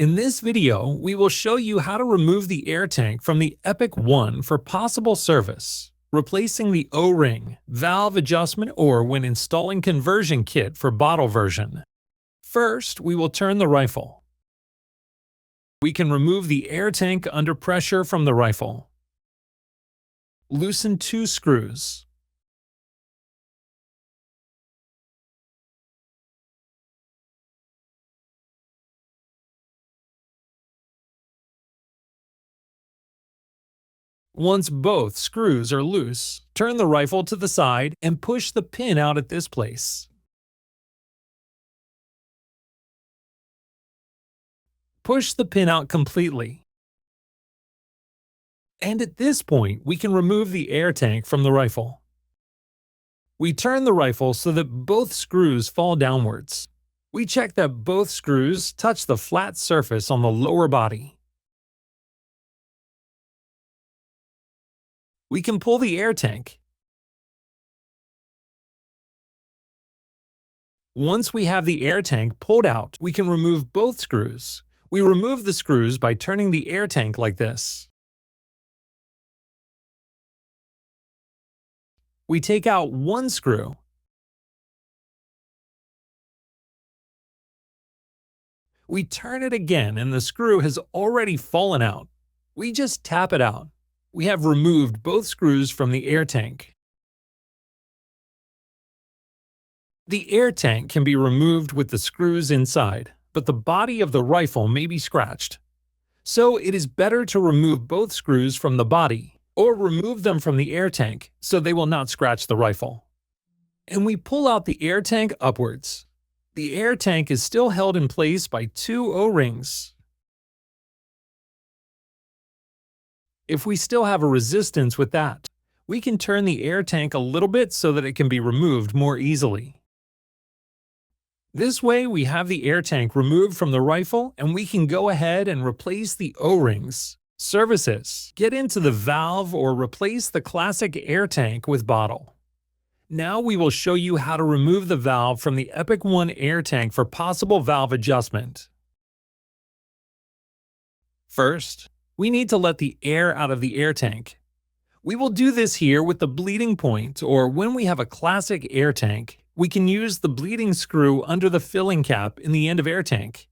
In this video, we will show you how to remove the air tank from the Epic 1 for possible service, replacing the O-ring, valve adjustment, or when installing conversion kit for bottle version. First, we will turn the rifle. We can remove the air tank under pressure from the rifle. Loosen 2 screws. Once both screws are loose, turn the rifle to the side and push the pin out at this place. Push the pin out completely. And at this point, we can remove the air tank from the rifle. We turn the rifle so that both screws fall downwards. We check that both screws touch the flat surface on the lower body. We can pull the air tank. Once we have the air tank pulled out, we can remove both screws. We remove the screws by turning the air tank like this. We take out one screw. We turn it again and the screw has already fallen out. We just tap it out. We have removed both screws from the air tank. The air tank can be removed with the screws inside, but the body of the rifle may be scratched. So it is better to remove both screws from the body, or remove them from the air tank so they will not scratch the rifle. And we pull out the air tank upwards. The air tank is still held in place by 2 O-rings. If we still have a resistance with that, we can turn the air tank a little bit so that it can be removed more easily. This way we have the air tank removed from the rifle and we can go ahead and replace the O-rings. Services: get into the valve or replace the classic air tank with bottle. Now we will show you how to remove the valve from the Epic 1 air tank for possible valve adjustment. First, we need to let the air out of the air tank. We will do this here with the bleeding point, or when we have a classic air tank, we can use the bleeding screw under the filling cap in the end of air tank.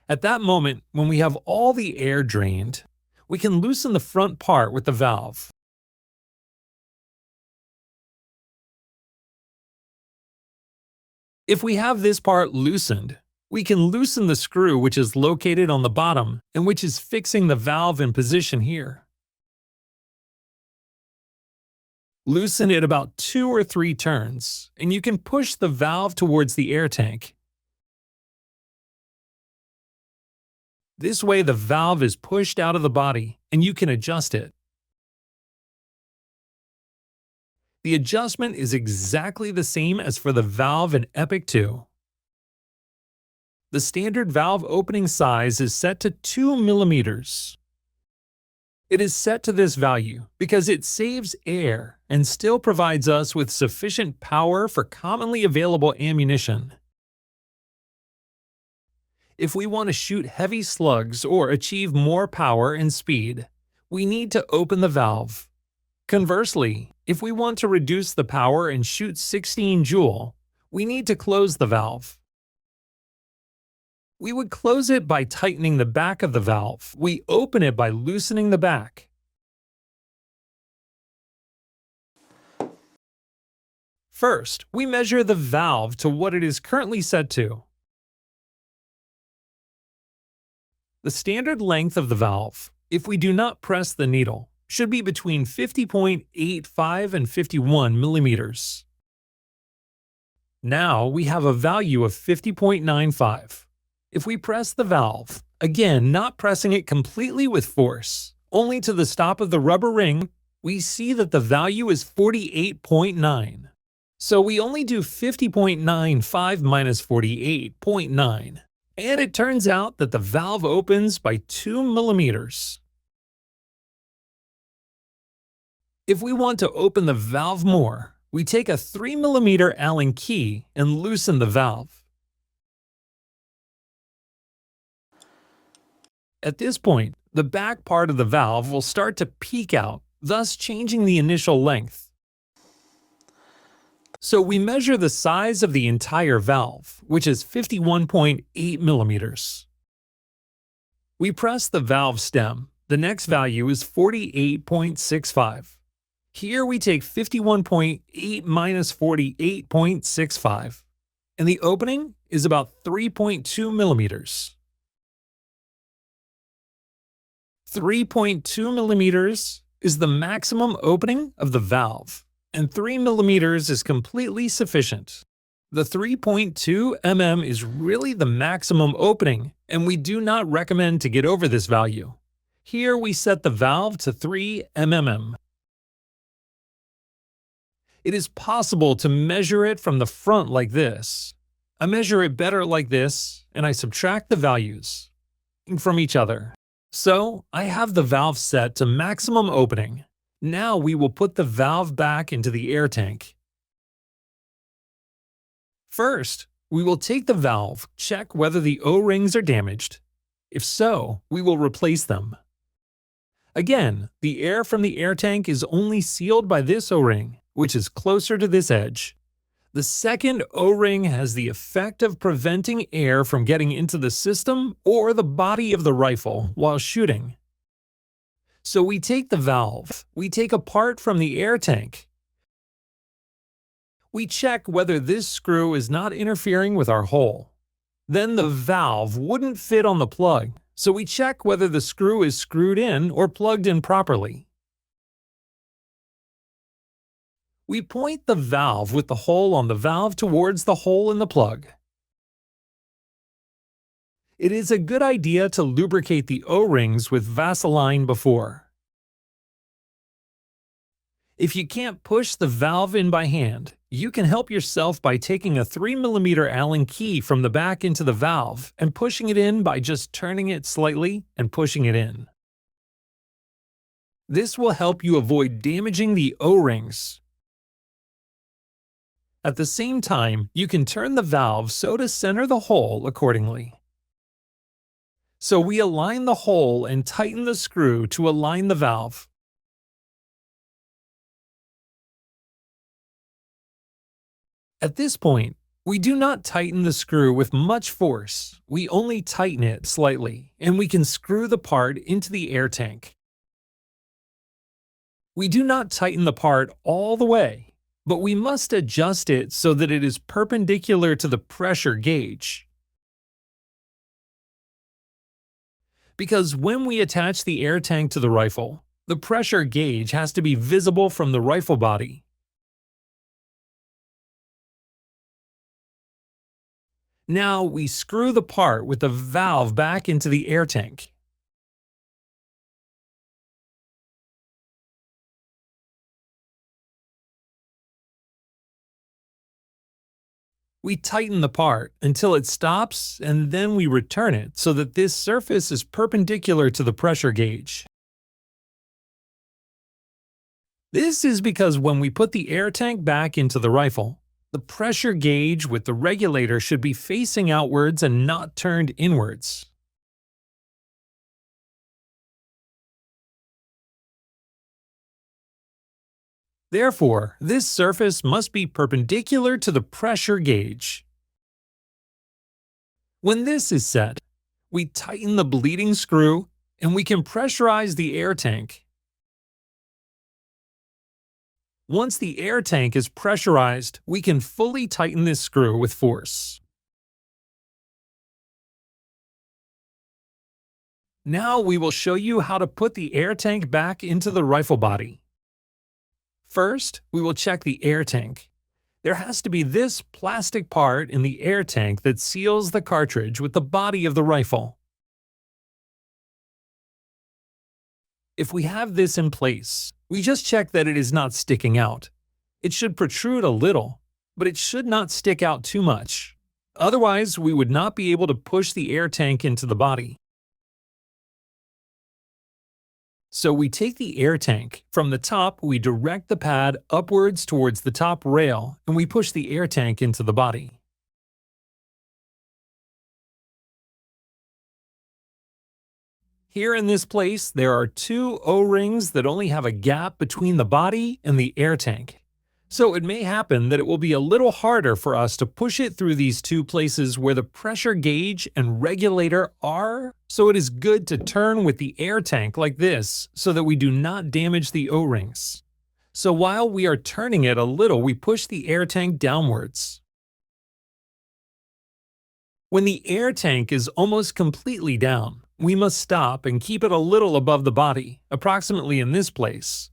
At that moment, when we have all the air drained, we can loosen the front part with the valve. If we have this part loosened, we can loosen the screw which is located on the bottom and which is fixing the valve in position here. Loosen it about 2 or 3 turns, and you can push the valve towards the air tank. This way the valve is pushed out of the body, and you can adjust it. The adjustment is exactly the same as for the valve in Epic 2. The standard valve opening size is set to 2 mm. It is set to this value because it saves air and still provides us with sufficient power for commonly available ammunition. If we want to shoot heavy slugs or achieve more power and speed, we need to open the valve. Conversely, if we want to reduce the power and shoot 16 joule, we need to close the valve. We would close it by tightening the back of the valve. We open it by loosening the back. First, we measure the valve to what it is currently set to. The standard length of the valve, if we do not press the needle, should be between 50.85 and 51 millimeters. Now we have a value of 50.95. If we press the valve, again not pressing it completely with force, only to the stop of the rubber ring, we see that the value is 48.9. So we only do 50.95 minus 48.9. And it turns out that the valve opens by 2 millimeters. If we want to open the valve more, we take a 3 mm Allen key and loosen the valve. At this point, the back part of the valve will start to peek out, thus changing the initial length. So we measure the size of the entire valve, which is 51.8 millimeters. We press the valve stem. The next value is 48.65. Here we take 51.8 minus 48.65, and the opening is about 3.2 millimeters. 3.2 millimeters is the maximum opening of the valve, and 3 millimeters is completely sufficient. The 3.2 mm is really the maximum opening, and we do not recommend to get over this value. Here we set the valve to 3 mm. It is possible to measure it from the front like this. I measure it better like this, and I subtract the values from each other. So I have the valve set to maximum opening. Now we will put the valve back into the air tank. First, we will take the valve, check whether the O-rings are damaged. If so, we will replace them. Again, the air from the air tank is only sealed by this O-ring, which is closer to this edge. The second O-ring has the effect of preventing air from getting into the system or the body of the rifle while shooting. So we take the valve, we take a part from the air tank. We check whether this screw is not interfering with our hole. Then the valve wouldn't fit on the plug, so we check whether the screw is screwed in or plugged in properly. We point the valve with the hole on the valve towards the hole in the plug. It is a good idea to lubricate the O-rings with Vaseline before. If you can't push the valve in by hand, you can help yourself by taking a 3mm Allen key from the back into the valve and pushing it in by just turning it slightly and pushing it in. This will help you avoid damaging the O-rings. At the same time, you can turn the valve so to center the hole accordingly. So we align the hole and tighten the screw to align the valve. At this point, we do not tighten the screw with much force, we only tighten it slightly, and we can screw the part into the air tank. We do not tighten the part all the way, but we must adjust it so that it is perpendicular to the pressure gauge. Because when we attach the air tank to the rifle, the pressure gauge has to be visible from the rifle body. Now we screw the part with the valve back into the air tank. We tighten the part until it stops, and then we return it so that this surface is perpendicular to the pressure gauge. This is because when we put the air tank back into the rifle, the pressure gauge with the regulator should be facing outwards and not turned inwards. Therefore, this surface must be perpendicular to the pressure gauge. When this is set, we tighten the bleeding screw and we can pressurize the air tank. Once the air tank is pressurized, we can fully tighten this screw with force. Now we will show you how to put the air tank back into the rifle body. First, we will check the air tank. There has to be this plastic part in the air tank that seals the cartridge with the body of the rifle. If we have this in place, we just check that it is not sticking out. It should protrude a little, but it should not stick out too much. Otherwise, we would not be able to push the air tank into the body. So we take the air tank. From the top, we direct the pad upwards towards the top rail, and we push the air tank into the body. Here in this place, there are two O-rings that only have a gap between the body and the air tank. So it may happen that it will be a little harder for us to push it through these two places where the pressure gauge and regulator are, so it is good to turn with the air tank like this so that we do not damage the O-rings. So while we are turning it a little, we push the air tank downwards. When the air tank is almost completely down, we must stop and keep it a little above the body, approximately in this place.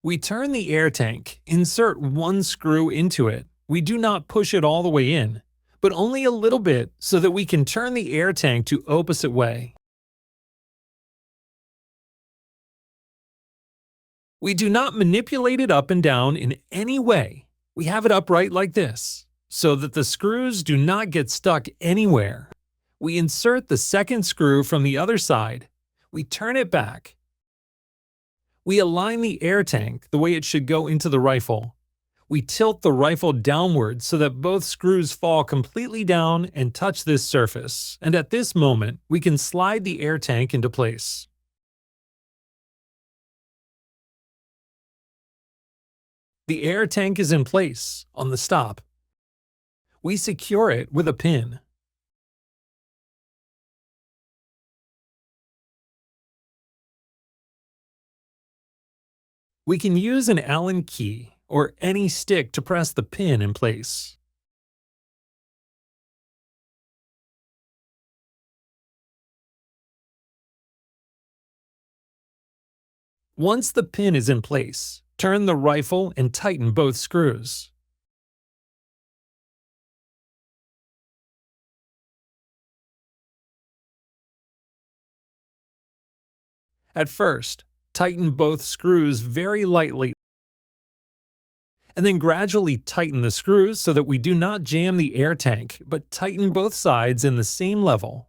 We turn the air tank, insert one screw into it. We do not push it all the way in, but only a little bit so that we can turn the air tank to opposite way. We do not manipulate it up and down in any way. We have it upright like this, so that the screws do not get stuck anywhere. We insert the second screw from the other side. We turn it back. We align the air tank the way it should go into the rifle. We tilt the rifle downward so that both screws fall completely down and touch this surface, and at this moment, we can slide the air tank into place. The air tank is in place on the stop. We secure it with a pin. We can use an Allen key or any stick to press the pin in place. Once the pin is in place, turn the rifle and tighten both screws. At first, tighten both screws very lightly, and then gradually tighten the screws so that we do not jam the air tank, but tighten both sides in the same level.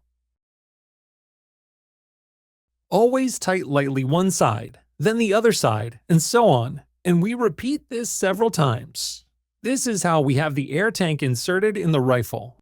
Always tight lightly one side, then the other side, and so on, and we repeat this several times. This is how we have the air tank inserted in the rifle.